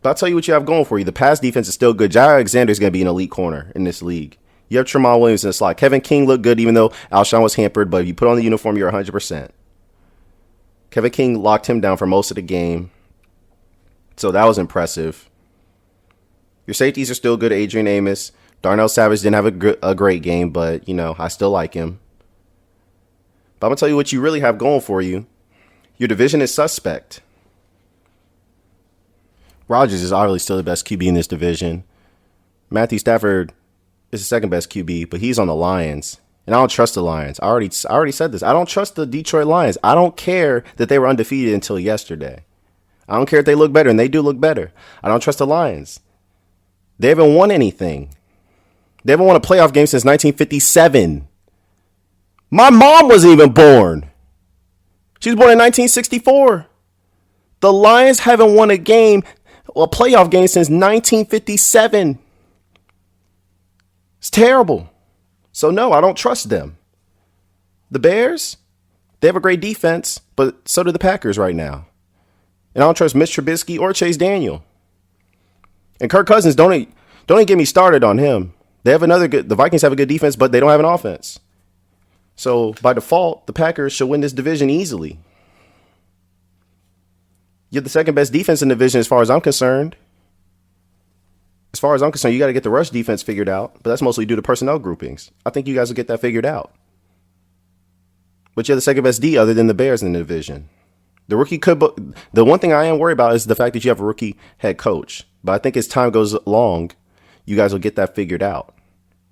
[SPEAKER 1] But I'll tell you what you have going for you. The pass defense is still good. Jair Alexander is going to be an elite corner in this league. You have Tramon Williams in the slot. Kevin King looked good even though Alshon was hampered, but if you put on the uniform, you're 100%. Kevin King locked him down for most of the game, so that was impressive. Your safeties are still good. Adrian Amos. Darnell Savage didn't have a great game, but, I still like him. But I'm going to tell you what you really have going for you. Your division is suspect. Rodgers is obviously still the best QB in this division. Matthew Stafford is the second best QB, but he's on the Lions. And I don't trust the Lions. I already said this. I don't trust the Detroit Lions. I don't care that they were undefeated until yesterday. I don't care if they look better, and they do look better. I don't trust the Lions. They haven't won anything. They haven't won a playoff game since 1957. My mom wasn't even born. She was born in 1964. The Lions haven't won a playoff game since 1957. It's terrible. So no, I don't trust them. The Bears, they have a great defense, but so do the Packers right now. And I don't trust Mitch Trubisky or Chase Daniel. And Kirk Cousins, don't even get me started on him. The Vikings have a good defense, but they don't have an offense. So by default, the Packers should win this division easily. You have the second best defense in the division as far as I'm concerned. As far as I'm concerned, you got to get the rush defense figured out, but that's mostly due to personnel groupings. I think you guys will get that figured out. But you have the second best D other than the Bears in the division. The one thing I am worried about is the fact that you have a rookie head coach. But I think as time goes along, you guys will get that figured out.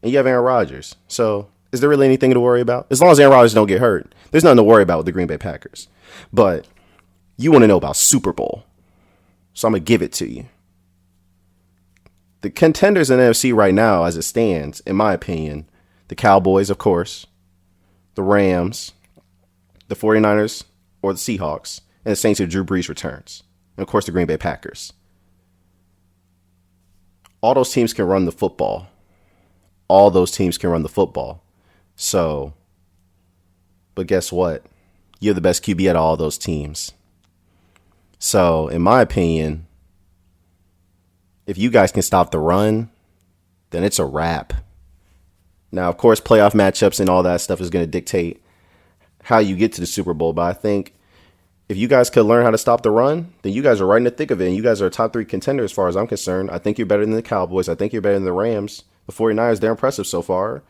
[SPEAKER 1] And you have Aaron Rodgers. So is there really anything to worry about? As long as Aaron Rodgers don't get hurt, there's nothing to worry about with the Green Bay Packers. But you want to know about Super Bowl. So I'm going to give it to you. The contenders in the NFC right now, as it stands, in my opinion, the Cowboys, of course, the Rams, the 49ers, or the Seahawks, and the Saints if Drew Brees returns. And, of course, the Green Bay Packers. All those teams can run the football. So, but guess what? You have the best QB at all those teams. So, in my opinion, if you guys can stop the run, then it's a wrap. Now, of course, playoff matchups and all that stuff is going to dictate how you get to the Super Bowl. But I think if you guys could learn how to stop the run, then you guys are right in the thick of it. And you guys are a top 3 contender as far as I'm concerned. I think you're better than the Cowboys. I think you're better than the Rams. The 49ers, they're impressive so far.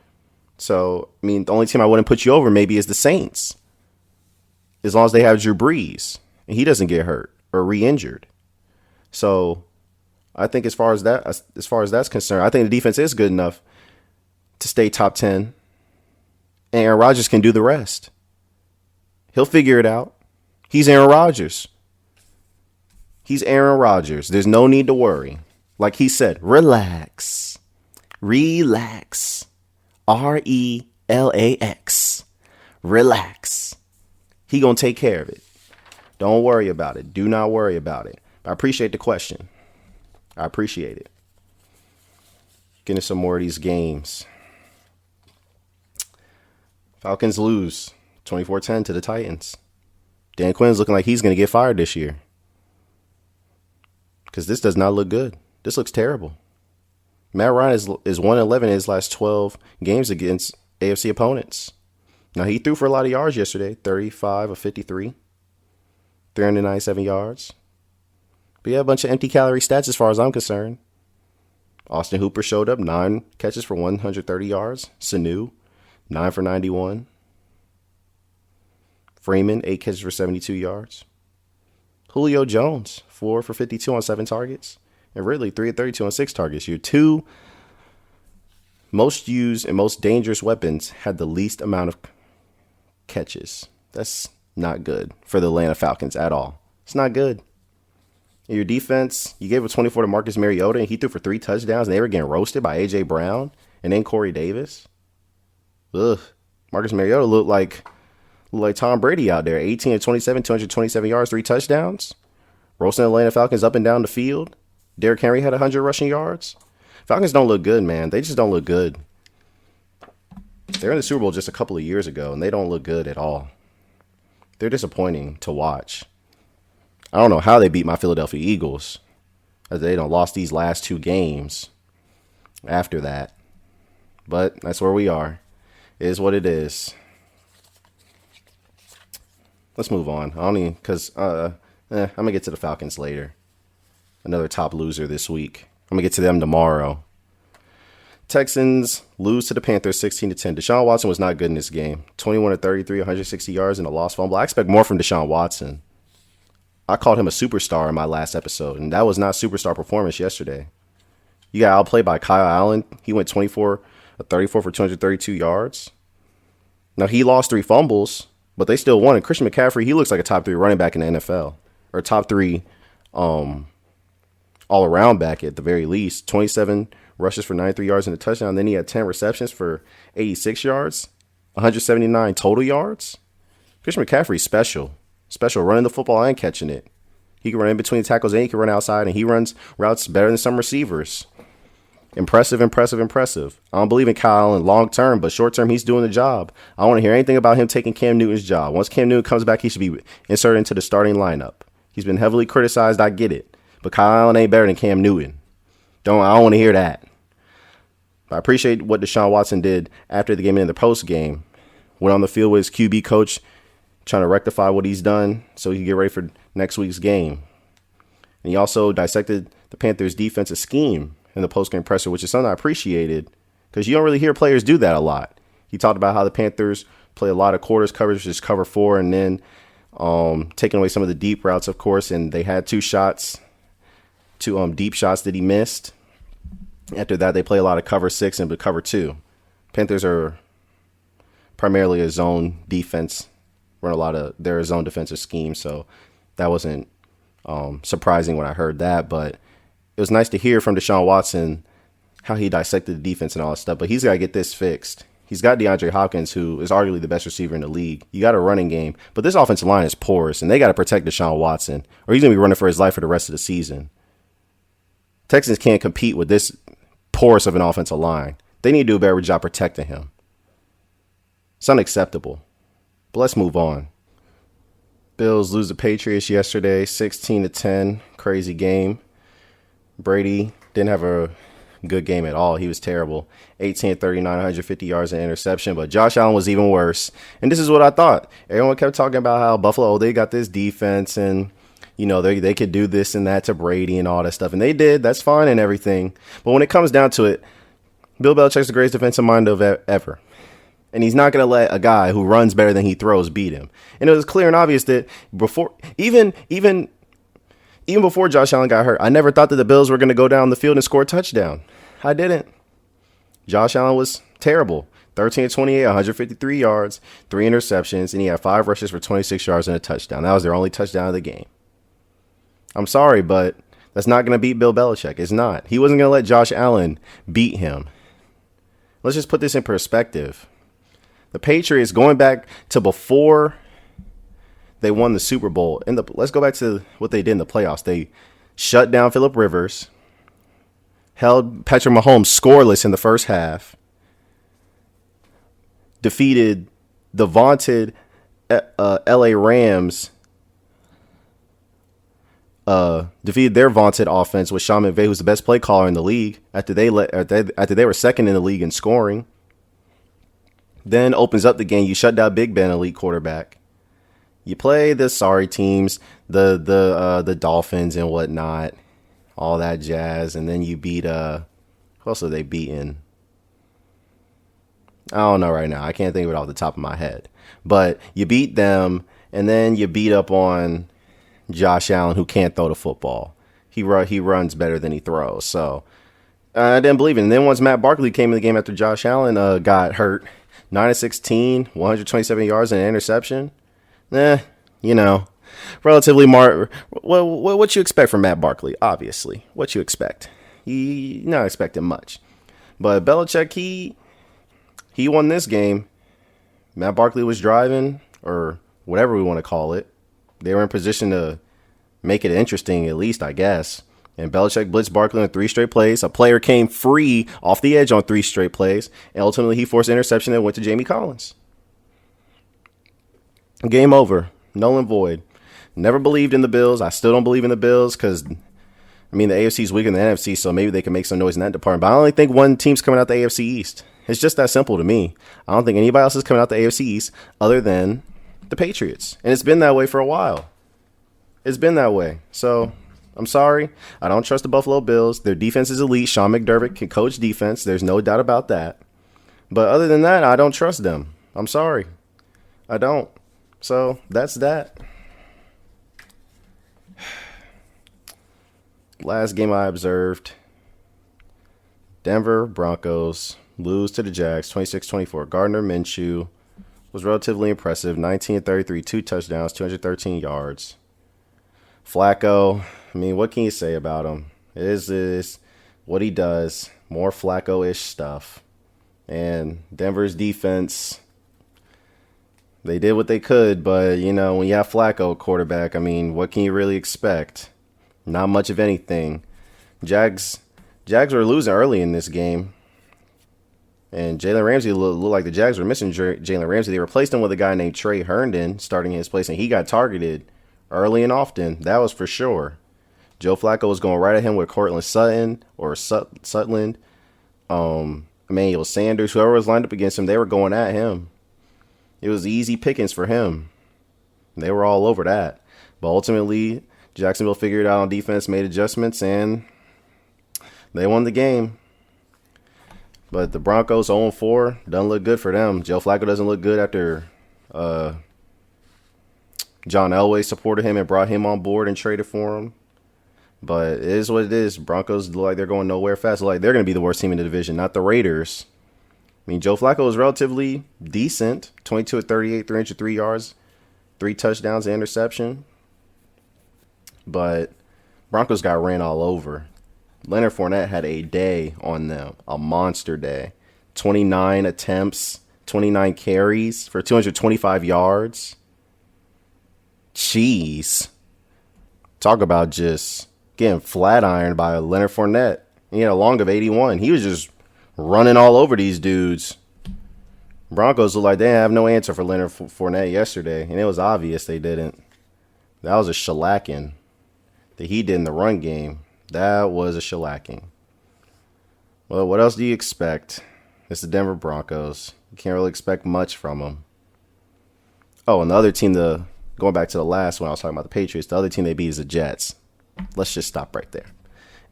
[SPEAKER 1] So, I mean, the only team I wouldn't put you over maybe is the Saints. As long as they have Drew Brees and he doesn't get hurt or re-injured. So I think as far as that's concerned, I think the defense is good enough to stay top 10. And Aaron Rodgers can do the rest. He'll figure it out. He's Aaron Rodgers. There's no need to worry. Like he said, relax. Relax. RELAX. Relax. He gonna take care of it. Don't worry about it. Do not worry about it. I appreciate the question. I appreciate it. Getting some more of these games. Falcons lose 24-10 to the Titans. Dan Quinn's looking like he's going to get fired this year. Because this does not look good. This looks terrible. Matt Ryan is 1-11 in his last 12 games against AFC opponents. Now, he threw for a lot of yards yesterday. 35 of 53. 397 yards. But yeah, a bunch of empty calorie stats as far as I'm concerned. Austin Hooper showed up. 9 catches for 130 yards. Sanu, 9 for 91. Freeman, 8 catches for 72 yards. Julio Jones, 4 for 52 on 7 targets. And Ridley, 3 of 32 on 6 targets. Your two most used and most dangerous weapons had the least amount of catches. That's not good for the Atlanta Falcons at all. It's not good. In your defense, you gave a 24 to Marcus Mariota, and he threw for 3 touchdowns, and they were getting roasted by A.J. Brown and then Corey Davis. Ugh. Marcus Mariota looked like Tom Brady out there. 18 of 27, 227 yards, 3 touchdowns. Roasting the Atlanta Falcons up and down the field. Derrick Henry had 100 rushing yards. Falcons don't look good, man. They just don't look good. They were in the Super Bowl just a couple of years ago, and they don't look good at all. They're disappointing to watch. I don't know how they beat my Philadelphia Eagles, as they don't lost these last 2 games after that. But that's where we are. It is what it is. Let's move on. I don't even, because I'm going to get to the Falcons later. Another top loser this week. I'm going to get to them tomorrow. Texans lose to the Panthers 16-10. Deshaun Watson was not good in this game. 21 of 33, 160 yards and a lost fumble. I expect more from Deshaun Watson. I called him a superstar in my last episode, and that was not superstar performance yesterday. You got outplayed by Kyle Allen. He went 24 of 34 for 232 yards. Now, he lost 3 fumbles, but they still won. And Christian McCaffrey, he looks like a top 3 running back in the NFL, or top 3 all-around back at the very least. 27 rushes for 93 yards and a touchdown. Then he had 10 receptions for 86 yards, 179 total yards. Christian McCaffrey's special running the football and catching it. He can run in between tackles and he can run outside, and he runs routes better than some receivers. Impressive. I don't believe in Kyle Allen long term, but short term, he's doing the job. I don't want to hear anything about him taking Cam Newton's job. Once Cam Newton comes back, he should be inserted into the starting lineup. He's been heavily criticized. I get it. But Kyle Allen ain't better than Cam Newton. I don't want to hear that. But I appreciate what Deshaun Watson did after the game and in the post game. Went on the field with his QB coach, trying to rectify what he's done so he can get ready for next week's game. And he also dissected the Panthers' defensive scheme in the post-game presser, which is something I appreciated because you don't really hear players do that a lot. He talked about how the Panthers play a lot of quarters coverage, just cover 4, and then taking away some of the deep routes, of course. And they had 2 deep shots that he missed. After that, they play a lot of cover 6 and cover 2. Panthers are primarily a zone defense, run a lot of their zone defensive scheme, so that wasn't surprising when I heard that. But it was nice to hear from Deshaun Watson how he dissected the defense and all that stuff. But he's got to get this fixed. He's got DeAndre Hopkins, who is arguably the best receiver in the league. You got a running game, but this offensive line is porous, and they got to protect Deshaun Watson, or he's going to be running for his life for the rest of the season. Texans can't compete with this porous of an offensive line. They need to do a better job protecting him. It's unacceptable. But let's move on. Bills lose the Patriots yesterday, 16-10. Crazy game. Brady didn't have a good game at all. He was terrible. 18-39, 150 yards and interception. But Josh Allen was even worse. And this is what I thought. Everyone kept talking about how Buffalo, they got this defense and, you know, they could do this and that to Brady and all that stuff. And they did. That's fine and everything. But when it comes down to it, Bill Belichick's the greatest defensive mind of ever. And he's not going to let a guy who runs better than he throws beat him. And it was clear and obvious that before, even before Josh Allen got hurt, I never thought that the Bills were going to go down the field and score a touchdown. I didn't. Josh Allen was terrible. 13-28, 153 yards, 3 interceptions, and he had 5 rushes for 26 yards and a touchdown. That was their only touchdown of the game. I'm sorry, but that's not going to beat Bill Belichick. It's not. He wasn't going to let Josh Allen beat him. Let's just put this in perspective. The Patriots, going back to before they won the Super Bowl, let's go back to what they did in the playoffs. They shut down Phillip Rivers, held Patrick Mahomes scoreless in the first half, defeated the vaunted LA Rams defeated their vaunted offense with Sean McVay, who's the best play caller in the league, after they were second in the league in scoring. Then opens up the game. You shut down Big Ben, elite quarterback. You play the sorry teams, the Dolphins and whatnot, all that jazz, and then you beat who else are they beating? I don't know right now. I can't think of it off the top of my head. But you beat them, and then you beat up on Josh Allen, who can't throw the football. He runs better than he throws. So I didn't believe it. And then once Matt Barkley came in the game after Josh Allen got hurt, 9-16, 127 yards and an interception. Relatively what you expect from Matt Barkley, obviously. What you expect. You're not expecting much. But Belichick, he won this game. Matt Barkley was driving, or whatever we want to call it. They were in position to make it interesting, at least, I guess. And Belichick blitzed Barkley on 3 straight plays. A player came free off the edge on 3 straight plays. And ultimately, he forced an interception that went to Jamie Collins. Game over. Null and void. Never believed in the Bills. I still don't believe in the Bills because, the AFC is weaker than the NFC, so maybe they can make some noise in that department. But I only think one team's coming out the AFC East. It's just that simple to me. I don't think anybody else is coming out the AFC East other than the Patriots. And it's been that way for a while. It's been that way. So, I'm sorry. I don't trust the Buffalo Bills. Their defense is elite. Sean McDermott can coach defense. There's no doubt about that. But other than that, I don't trust them. I'm sorry. I don't. So, that's that. Last game I observed. Denver Broncos lose to the Jags 26-24. Gardner Minshew was relatively impressive. 19-33, 2 touchdowns, 213 yards. Flacco, what can you say about him? It is what he does. More Flacco-ish stuff. And Denver's defense, they did what they could, but, when you have Flacco quarterback, what can you really expect? Not much of anything. Jags were losing early in this game. And Jalen Ramsey looked like the Jags were missing Jalen Ramsey. They replaced him with a guy named Trey Herndon starting in his place, and he got targeted early and often. That was for sure. Joe Flacco was going right at him with Cortland Sutton or Sutland. Emmanuel Sanders, whoever was lined up against him, they were going at him. It was easy pickings for him. They were all over that. But ultimately, Jacksonville figured it out on defense, made adjustments, and they won the game. But the Broncos 0-4 doesn't look good for them. Joe Flacco doesn't look good after John Elway supported him and brought him on board and traded for him. But it is what it is. Broncos look like they're going nowhere fast. Like they're going to be the worst team in the division, not the Raiders. Joe Flacco was relatively decent. 22-38, 303 yards, 3 touchdowns, and interception. But Broncos got ran all over. Leonard Fournette had a day on them, a monster day. 29 attempts, 29 carries for 225 yards. Jeez. Talk about just getting flat ironed by Leonard Fournette. He had a long of 81. He was just running all over these dudes. Broncos look like they didn't have no answer for Leonard Fournette yesterday, and it was obvious they didn't. That was a shellacking that he did in the run game. That was a shellacking. Well, what else do you expect? It's the Denver Broncos. You can't really expect much from them. Oh, and the other team, going back to the last one I was talking about, the Patriots, the other team they beat is the Jets. Let's just stop right there.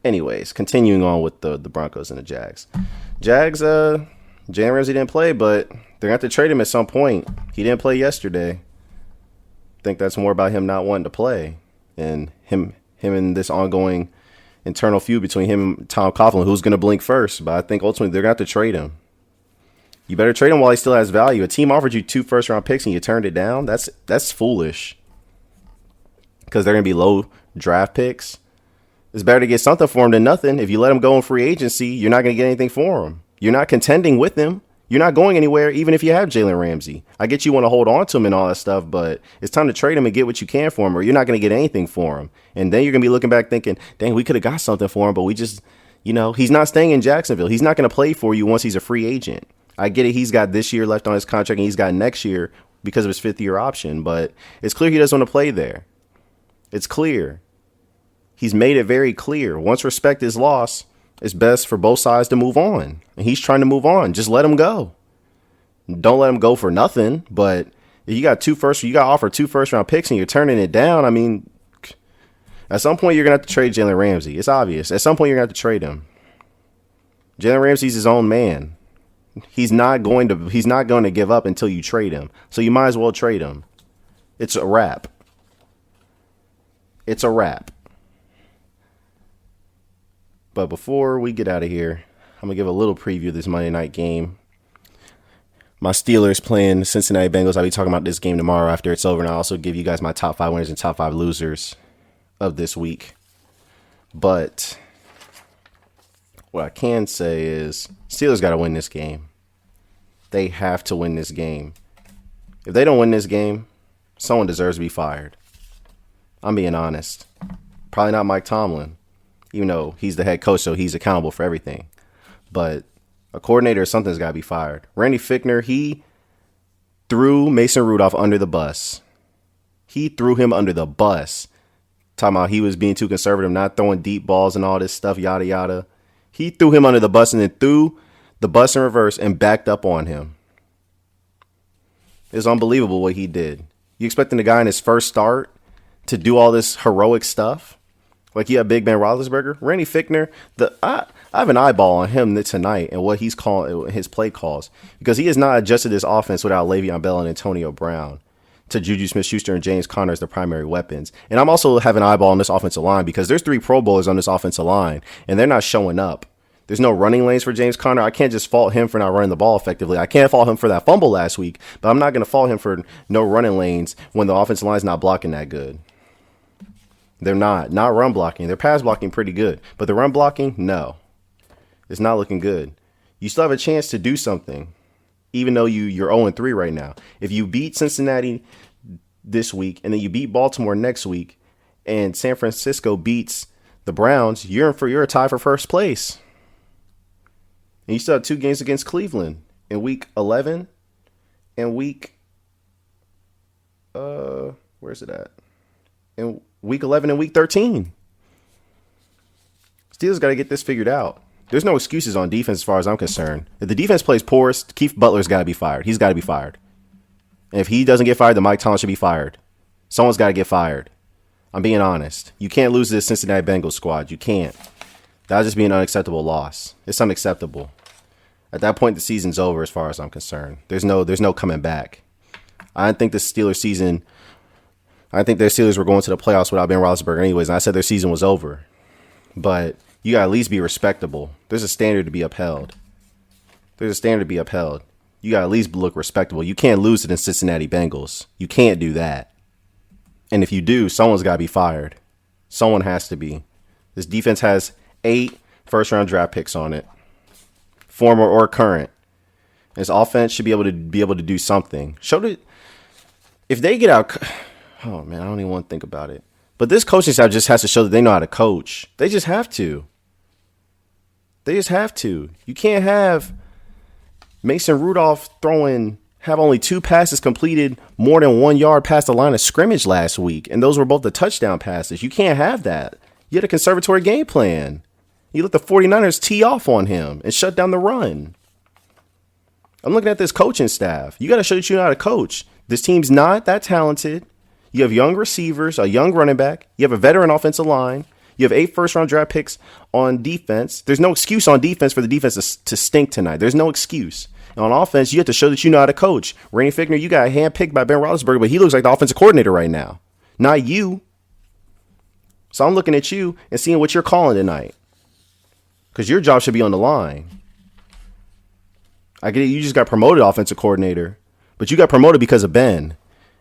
[SPEAKER 1] Anyways, continuing on with the Broncos and the Jags. Jags, Jalen Ramsey didn't play, but they're going to have to trade him at some point. He didn't play yesterday. I think that's more about him not wanting to play and him and this ongoing internal feud between him and Tom Coughlin, who's going to blink first. But I think ultimately they're going to have to trade him. You better trade him while he still has value. A team offered you 2 first-round picks and you turned it down. That's foolish. Because they're going to be low draft picks. It's better to get something for him than nothing. If you let him go in free agency, you're not going to get anything for him. You're not contending with him. You're not going anywhere, even if you have Jalen Ramsey. I get you want to hold on to him and all that stuff, but it's time to trade him and get what you can for him, or you're not going to get anything for him. And then you're going to be looking back thinking, dang, we could have got something for him, but we just, he's not staying in Jacksonville. He's not going to play for you once he's a free agent. I get it. He's got this year left on his contract, and he's got next year because of his 5th-year option, but it's clear he doesn't want to play there. It's clear. He's made it very clear. Once respect is lost, it's best for both sides to move on. And he's trying to move on. Just let him go. Don't let him go for nothing. But if you got to offer 2 first-round picks and you're turning it down, I mean, at some point you're going to have to trade Jalen Ramsey. It's obvious. At some point you're going to have to trade him. Jalen Ramsey's his own man. He's not going to give up until you trade him. So you might as well trade him. It's a wrap. It's a wrap. But before we get out of here, I'm going to give a little preview of this Monday night game. My Steelers playing the Cincinnati Bengals. I'll be talking about this game tomorrow after it's over. And I'll also give you guys my top 5 winners and top 5 losers of this week. But what I can say is Steelers got to win this game. They have to win this game. If they don't win this game, someone deserves to be fired. I'm being honest. Probably not Mike Tomlin, even though he's the head coach, so he's accountable for everything. But a coordinator or something's got to be fired. Randy Fichtner, he threw Mason Rudolph under the bus. He threw him under the bus. Talking about he was being too conservative, not throwing deep balls and all this stuff, yada, yada. He threw him under the bus and then threw the bus in reverse and backed up on him. It's unbelievable what he did. You expecting the guy in his first start to do all this heroic stuff? Like you have Big Ben Roethlisberger? Randy Fichtner, I have an eyeball on him tonight and what he's calling his play calls. Because he has not adjusted this offense without Le'Veon Bell and Antonio Brown to Juju Smith-Schuster and James Conner as the primary weapons. And I'm also having an eyeball on this offensive line because there's 3 Pro Bowlers on this offensive line and they're not showing up. There's no running lanes for James Conner. I can't just fault him for not running the ball effectively. I can't fault him for that fumble last week, but I'm not going to fault him for no running lanes when the offensive line's not blocking that good. They're not run blocking. They're pass blocking pretty good, but the run blocking, no. It's not looking good. You still have a chance to do something, even though you're 0-3 right now. If you beat Cincinnati this week and then you beat Baltimore next week and San Francisco beats the Browns, you're a tie for first place. And you still have 2 games against Cleveland in week 11 and where's it at? In week 11 and week 13. Steelers got to get this figured out. There's no excuses on defense as far as I'm concerned. If the defense plays poor, Keith Butler's got to be fired. He's got to be fired. And if he doesn't get fired, then Mike Tomlin should be fired. Someone's got to get fired. I'm being honest. You can't lose this Cincinnati Bengals squad. You can't. That would just be an unacceptable loss. It's unacceptable. At that point, the season's over as far as I'm concerned. There's no coming back. I didn't think the Steelers season. I think their Steelers were going to the playoffs without Ben Roethlisberger anyways, and I said their season was over. But you got to at least be respectable. There's a standard to be upheld. You got to at least look respectable. You can't lose to the Cincinnati Bengals. You can't do that. And if you do, someone's got to be fired. Someone has to be. This defense has 8 first-round draft picks on it, former or current. This offense should be able to do something. If they get out. Oh man, I don't even want to think about it. But this coaching staff just has to show that they know how to coach. They just have to. You can't have Mason Rudolph have only 2 passes completed more than 1 yard past the line of scrimmage last week, and those were both the touchdown passes. You can't have that. You had a conservatory game plan. You let the 49ers tee off on him and shut down the run. I'm looking at this coaching staff. You got to show that you know how to coach. This team's not that talented. You have young receivers, a young running back. You have a veteran offensive line. You have 8 first-round draft picks on defense. There's no excuse on defense for the defense to stink tonight. There's no excuse. And on offense, you have to show that you know how to coach. Randy Fichtner, you got handpicked by Ben Roethlisberger, but he looks like the offensive coordinator right now, not you. So I'm looking at you and seeing what you're calling tonight, because your job should be on the line. I get it. You just got promoted offensive coordinator, but you got promoted because of Ben.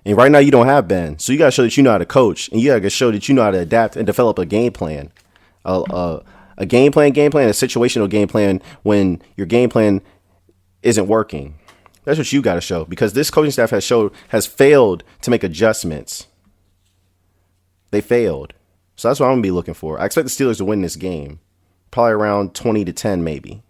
[SPEAKER 1] And right now you don't have Ben. So you got to show that you know how to coach. And you got to show that you know how to adapt and develop a game plan. A game plan, a situational game plan when your game plan isn't working. That's what you got to show. Because this coaching staff has failed to make adjustments. They failed. So that's what I'm going to be looking for. I expect the Steelers to win this game. Probably around 20-10 maybe.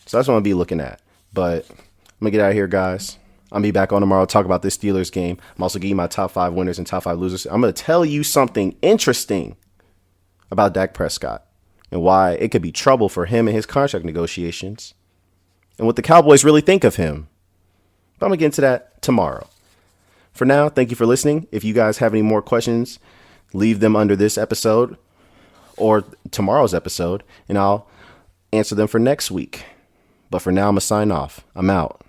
[SPEAKER 1] So that's what I'm going to be looking at. But I'm going to get out of here, guys. I'll be back on tomorrow to talk about this Steelers game. I'm also giving you my top 5 winners and top 5 losers. I'm going to tell you something interesting about Dak Prescott and why it could be trouble for him and his contract negotiations and what the Cowboys really think of him. But I'm going to get into that tomorrow. For now, thank you for listening. If you guys have any more questions, leave them under this episode or tomorrow's episode, and I'll answer them for next week. But for now, I'm going to sign off. I'm out.